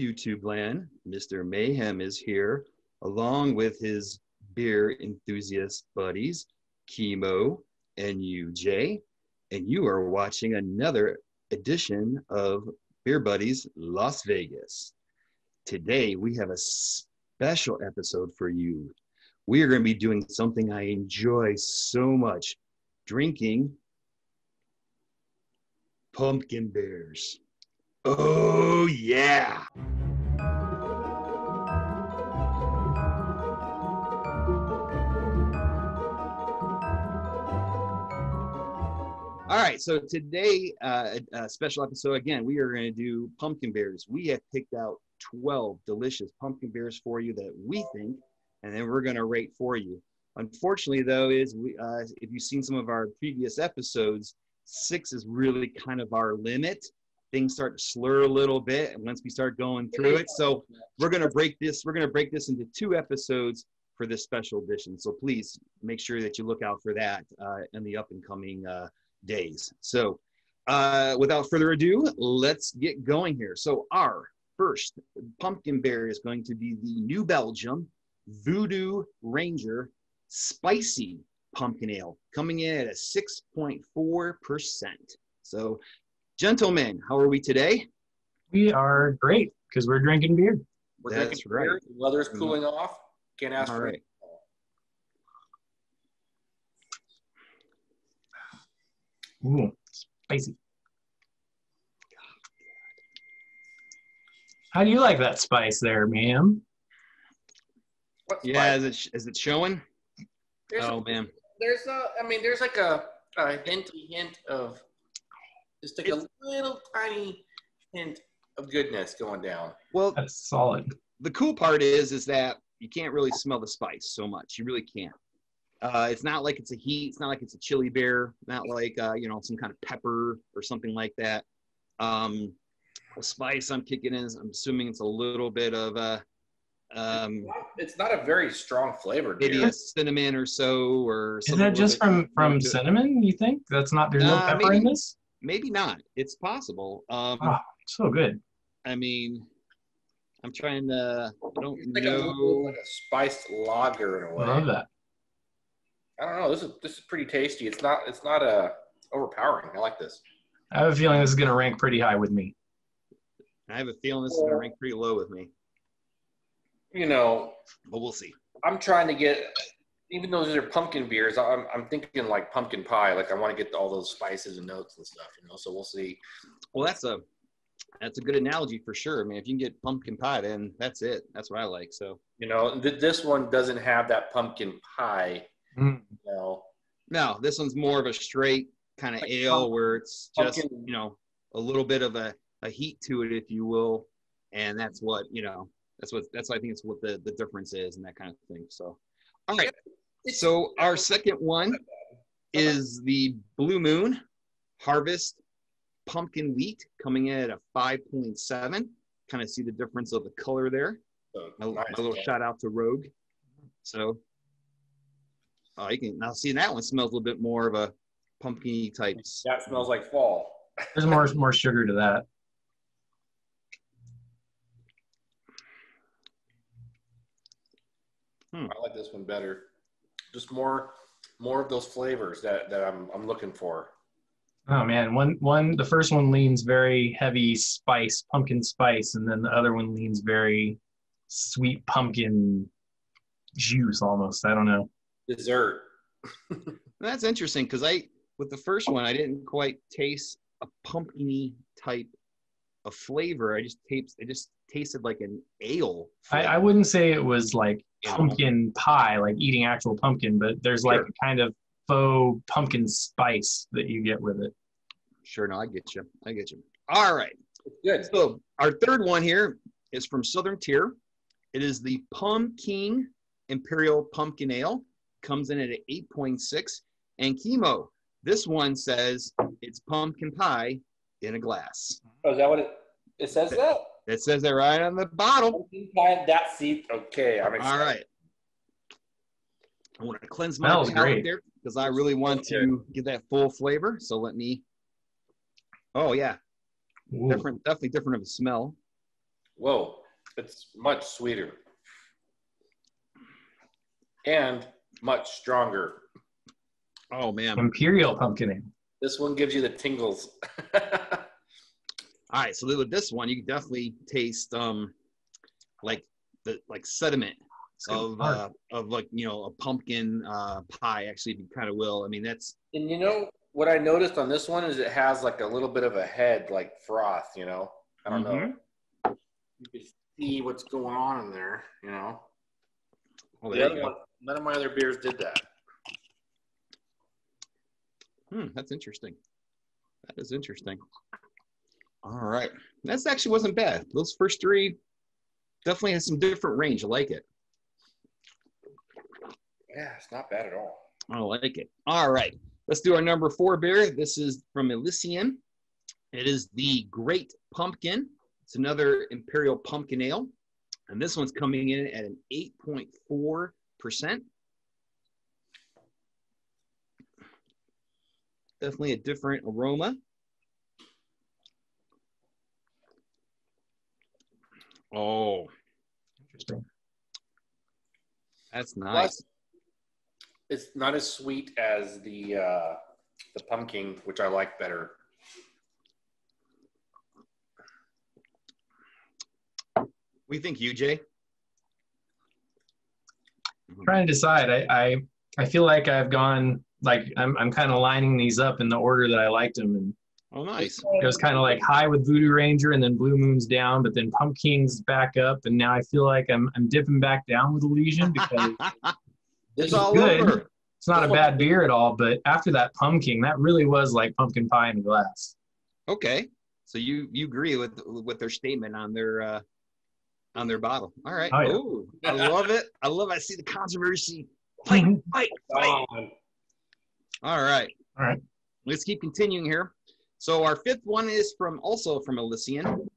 YouTube land. Mr. Mayhem is here, along with his beer enthusiast buddies, Chemo and UJ, and you are watching another edition of Beer Buddies Las Vegas. Today, we have a special episode for you. We are going to be doing something I enjoy so much, drinking pumpkin beers. Oh, yeah. All right, so today, a special episode. Again, we are going to do pumpkin beers. We have picked out 12 delicious pumpkin beers for you that we think, and then we're going to rate for you. Unfortunately, though, if you've seen some of our previous episodes, 6 is really kind of our limit. Things start to slur a little bit once we start going through it. So we're going to break this. We're going to break this into 2 episodes for this special edition. So please make sure that you look out for that in the up and coming days. So without further ado, let's get going here. So our first pumpkin beer is going to be the New Belgium Voodoo Ranger Spicy Pumpkin Ale, coming in at a 6.4%. So, gentlemen, how are we today? We are great because we're drinking beer. We're drinking beer. The weather's cooling off. Can't ask for it. Ooh, spicy. How do you like that spice there, ma'am? Yeah, is it showing? Man. There's like a hint of just like a little tiny hint of goodness going down. Well, that's solid. The cool part is that you can't really smell the spice so much. You really can't. It's not like it's a heat. It's not like it's a chili beer. Not like some kind of pepper or something like that. The spice I'm kicking in. I'm assuming it's a little bit of it's not a very strong flavor. Maybe a cinnamon or so, or is that just from cinnamon? You think there's no pepper in this? Maybe not. It's possible. So good. I mean, I'm trying to. I don't like know. Like a spiced lager in a way. I love that. I don't know. This is pretty tasty. It's not overpowering. I like this. I have a feeling this is going to rank pretty high with me. I have a feeling this is going to rank pretty low with me. But we'll see. I'm trying to get, even though these are pumpkin beers, I'm thinking like pumpkin pie. Like I want to get all those spices and notes and stuff, so we'll see. Well, that's a good analogy for sure. I mean, if you can get pumpkin pie, then that's it. That's what I like. So, this one doesn't have that pumpkin pie. No, this one's more of a straight kind of ale where it's just, a little bit of a heat to it, if you will. And that's what, that's I think it's what the difference is and that kind of thing. So, all right. So our second one is the Blue Moon Harvest Pumpkin Wheat, coming in at a 5.7. Kind of see the difference of the color there. A little shout out to Rogue. So, you can now see that one smells a little bit more of a pumpkin type. That smells like fall. There's more sugar to that. I like this one better. Just more of those flavors that I'm looking for. Oh man, the first one leans very heavy spice, pumpkin spice, and then the other one leans very sweet pumpkin juice almost. I don't know. Dessert. That's interesting because with the first one I didn't quite taste a pumpkin-y type of flavor. It just tasted like an ale. I wouldn't say it was like pumpkin pie, like eating actual pumpkin, but there's like a kind of faux pumpkin spice that you get with it. Sure, no, I get you. All right. Good. So our third one here is from Southern Tier. It is the Pumpkin Imperial Pumpkin Ale. Comes in at an 8.6. And Chemo, this one says it's pumpkin pie in a glass. Oh, is that what it says that? It says that right on the bottle. Pumpkin pie, that seat. Okay, I'm excited. All right. I want to cleanse my palate there because I really want to get that full flavor. So let me. Oh yeah, definitely different of a smell. Whoa. It's much sweeter and much stronger. Oh man. Imperial pumpkin ale. This one gives you the tingles. All right, so with this one, you can definitely taste like sediment of like a pumpkin pie. Actually, if you kind of will. I mean, that's. And what I noticed on this one is it has like a little bit of a head, like froth. I don't know. You can see what's going on in there. Oh, there you go. None of my other beers did that. That's interesting. That is interesting. All right. That actually wasn't bad. Those first three definitely has some different range. I like it. Yeah, it's not bad at all. I like it. All right. Let's do our number 4 beer. This is from Elysian. It is the Great Pumpkin. It's another Imperial Pumpkin Ale. And this one's coming in at an 8.4%. Definitely a different aroma. Oh, Interesting. That's nice. It's not as sweet as the pumpkin, which I like better. What do you think, UJ? I'm trying to decide. I feel like I've gone like I'm kind of lining these up in the order that I liked them, and Oh, nice. it was kind of like high with Voodoo Ranger, and then Blue Moon's down, but then Pumpkin's back up, and now I feel like I'm dipping back down with Elysian because It's it's all good. over. It's not a bad beer at all, but after that Pumpkin, that really was like pumpkin pie in a glass. Okay, so you agree with their statement on their bottle. All right. Oh, yeah. Oh, I love it. I see the controversy. Fight. Oh, All right. All right. Let's keep continuing here. So our 5th one is also from Elysian.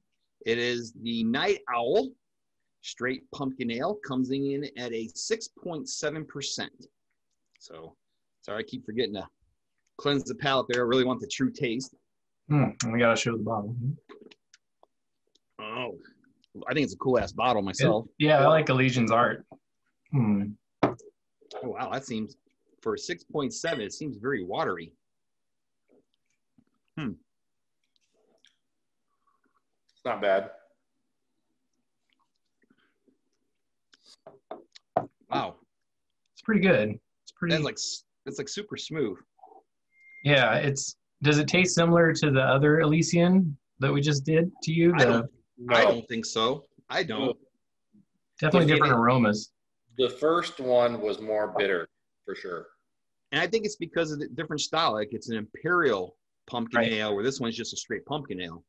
It is the Night Owl Straight Pumpkin Ale, comes in at a 6.7%. So, sorry, I keep forgetting to cleanse the palate there. I really want the true taste. We gotta show the bottle. Oh, I think it's a cool ass bottle myself. Yeah, I like Elysian's art. Oh wow, that seems for 6.7. It seems very watery. it's not bad. Wow, It's pretty good. It's pretty. It's like super smooth. Yeah, does it taste similar to the other Elysian that we just did to you? I don't think so. I don't. Definitely different aromas. The first one was more bitter, for sure. And I think it's because of the different style. Like it's an Imperial Pumpkin Right. Ale, where this one's just a straight pumpkin ale.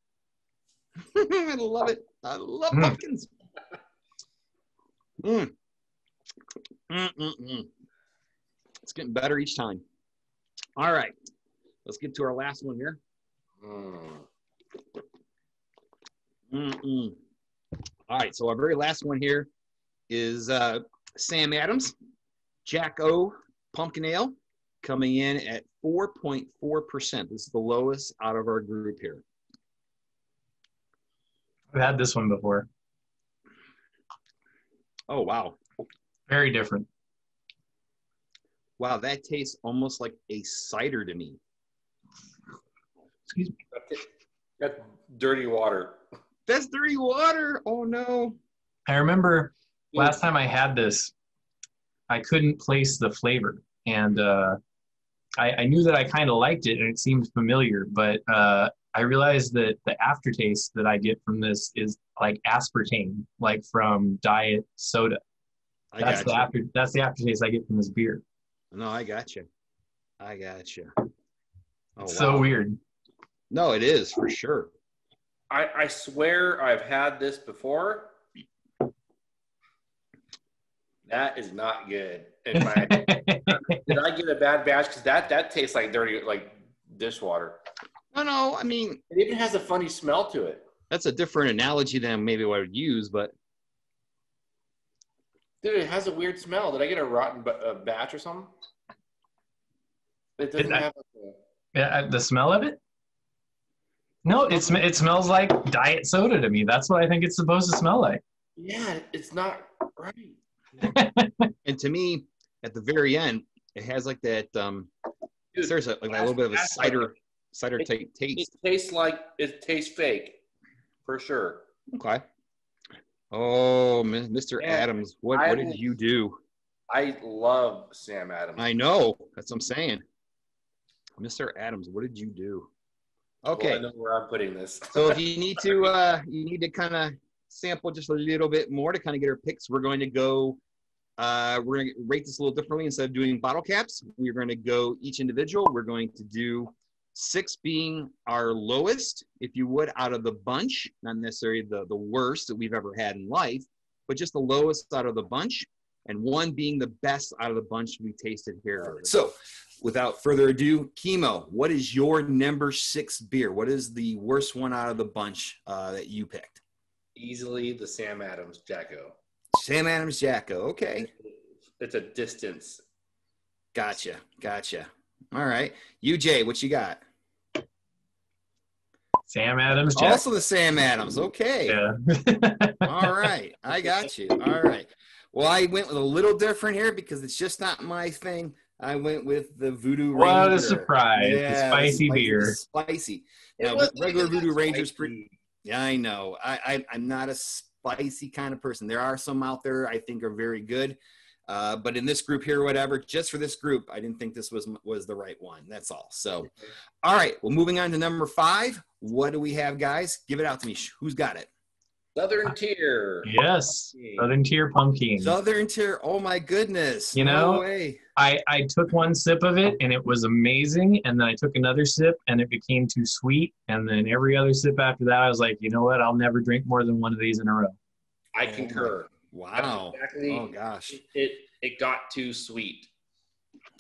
I love it. I love pumpkins. It's getting better each time. All right. Let's get to our last one here. All right. So our very last one here is Sam Adams Jack O Pumpkin Ale, coming in at 4.4%. This is the lowest out of our group here. I've had this one before. Oh, wow. Very different. Wow, that tastes almost like a cider to me. Excuse me. That's dirty water. That's dirty water. Oh, no. I remember last time I had this, I couldn't place the flavor. And I knew that I kind of liked it and it seemed familiar, but I realized that the aftertaste that I get from this is like aspartame, like from diet soda. That's the aftertaste I get from this beer. No, I got you. I got you. Oh, It's so weird. No, it is for sure. I swear I've had this before. That is not good. Did I get a bad batch? Because that tastes like dirty, like dishwater. No, I mean, it even has a funny smell to it. That's a different analogy than maybe what I would use, but. Dude, it has a weird smell. Did I get a rotten batch or something? It doesn't have the smell of it? No, it smells like diet soda to me. That's what I think it's supposed to smell like. Yeah, it's not right. And to me, at the very end, it has like that. Dude, There's like a little bit of a that's like cider type it taste. it tastes fake, for sure. Okay. Oh, Mr. Man, Adams, what did you do? I love Sam Adams. I know. That's what I'm saying. Mr. Adams, what did you do? Okay. Well, I know where I'm putting this. So if you need to kind of sample just a little bit more to kind of get our picks, we're going to go. We're going to rate this a little differently. Instead of doing bottle caps, we're going to go each individual. We're going to do 6 being our lowest, if you would, out of the bunch, not necessarily the worst that we've ever had in life, but just the lowest out of the bunch, and 1 being the best out of the bunch we tasted here. So without further ado, Chemo, what is your number 6 beer? What is the worst one out of the bunch that you picked? Easily the Sam Adams Jacko. Sam Adams Jacko. Okay. It's a distance. Gotcha. All right. UJ, what you got? Sam Adams. Also the Sam Adams. Okay. Yeah. All right. I got you. All right. Well, I went with a little different here because it's just not my thing. I went with the Voodoo Ranger. What a surprise. Yeah, the spicy beer. Spicy. It Now, wasn't regular even Voodoo that Ranger's spicy. pretty. Yeah, I know. I'm not a spicy kind of person. There are some out there I think are very good. But in this group here, whatever, just for this group, I didn't think this was the right one. That's all. So, all right. Well, moving on to number 5. What do we have, guys? Give it out to me. Who's got it? Southern Tier. Yes. Southern Tier pumpkin. Southern Tier. Oh my goodness. You know, no way. I took one sip of it and it was amazing. And then I took another sip and it became too sweet. And then every other sip after that, I was like, you know what? I'll never drink more than one of these in a row. I concur. Wow. Exactly. Oh gosh. It got too sweet.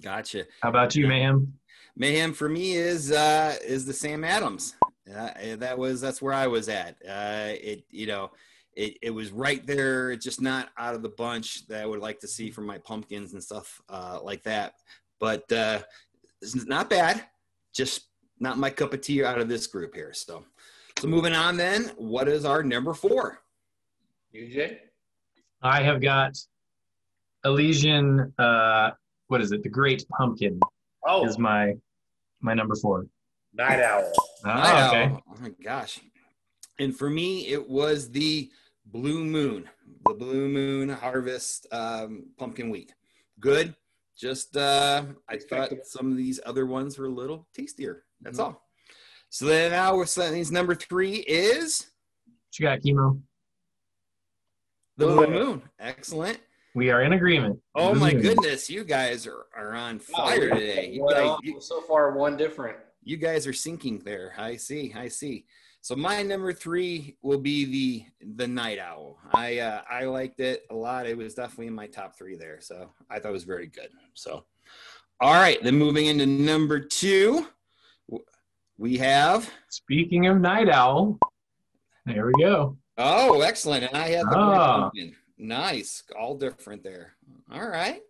Gotcha. How about you, Mayhem? Mayhem for me is the Sam Adams. That's where I was at. It was right there. It's just not out of the bunch that I would like to see from my pumpkins and stuff like that. But it's not bad. Just not my cup of tea out of this group here. So moving on then, what is our number 4? UJ? I have got Elysian, what is it? The Great Pumpkin is my number 4. Night Owl. Oh, okay. Oh my gosh. And for me, it was the Blue Moon Harvest Pumpkin Wheat. Good. Just I thought some of these other ones were a little tastier. That's all. So then now we're saying number 3 is What you got, Chemo? the Blue Moon. Excellent. We are in agreement. Oh Blue my Moon. goodness, you guys are on fire today. So far, one different. You guys are sinking there. I see. So my number 3 will be the Night Owl. I liked it a lot. It was definitely in my top 3 there. So I thought it was very good. So, all right. Then moving into number 2, we have. Speaking of Night Owl, there we go. Oh, excellent. And I have the pumpkin. Nice. All different there. All right.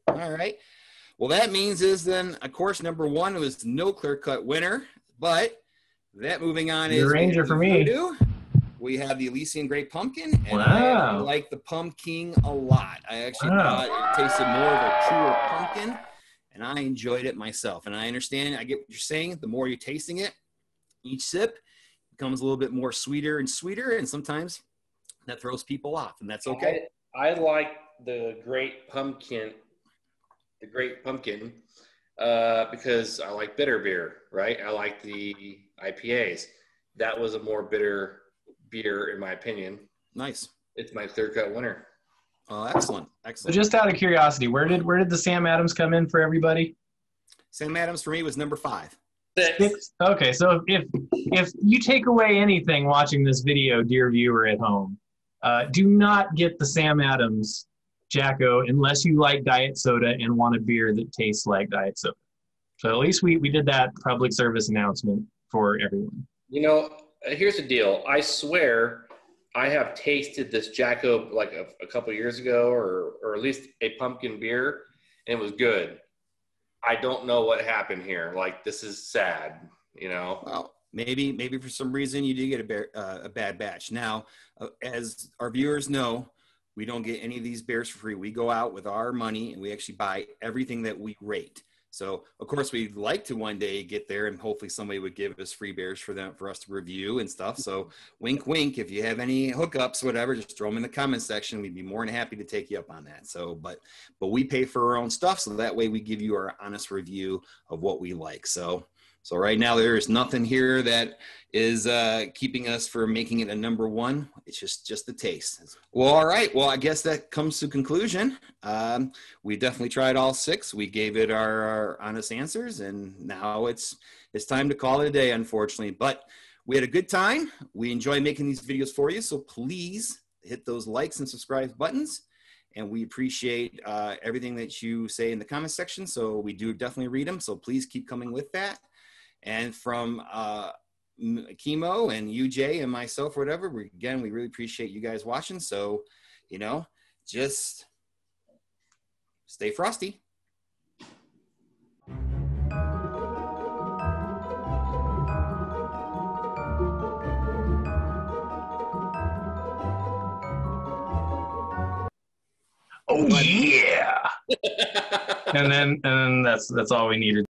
Well, that means is then, of course, number 1 was no clear-cut winner, but that moving on is Ranger for me. Voodoo. We have the Elysian Great Pumpkin, and Wow. I like the Pumpkin a lot. I actually thought it tasted more of a truer pumpkin, and I enjoyed it myself. And I understand, I get what you're saying. The more you're tasting it, each sip becomes a little bit more sweeter and sweeter, and sometimes that throws people off, and that's okay. I like the Great Pumpkin. Because I like bitter beer, right? I like the IPAs. That was a more bitter beer, in my opinion. Nice. It's my clear-cut winner. Oh, excellent. So just out of curiosity, where did the Sam Adams come in for everybody? Sam Adams for me was number 5. 6. Okay, so if you take away anything watching this video, dear viewer at home, do not get the Sam Adams Jacko unless you like diet soda and want a beer that tastes like diet soda. So at least we did that public service announcement for everyone. You know, here's the deal. I swear I have tasted this Jacko like a couple years ago or at least a pumpkin beer, and it was good. I don't know what happened here. Like, this is sad, you know? Well, maybe for some reason you did get a bad batch. Now, as our viewers know, We don't get any of these beers for free. We go out with our money and we actually buy everything that we rate. So of course we'd like to one day get there and hopefully somebody would give us free beers for us to review and stuff. So wink, wink, if you have any hookups, whatever, just throw them in the comment section. We'd be more than happy to take you up on that. So, but we pay for our own stuff. So that way we give you our honest review of what we like. So right now there is nothing here that is keeping us from making it a number one. It's just the taste. Well, all right. Well, I guess that comes to conclusion. We definitely tried all 6. We gave it our honest answers, and now it's time to call it a day, unfortunately. But we had a good time. We enjoy making these videos for you. So please hit those likes and subscribe buttons. And we appreciate everything that you say in the comment section. So we do definitely read them. So please keep coming with that. And from Chemo and UJ and myself, or whatever, we really appreciate you guys watching. So, just stay frosty. Oh yeah. and then that's all we needed.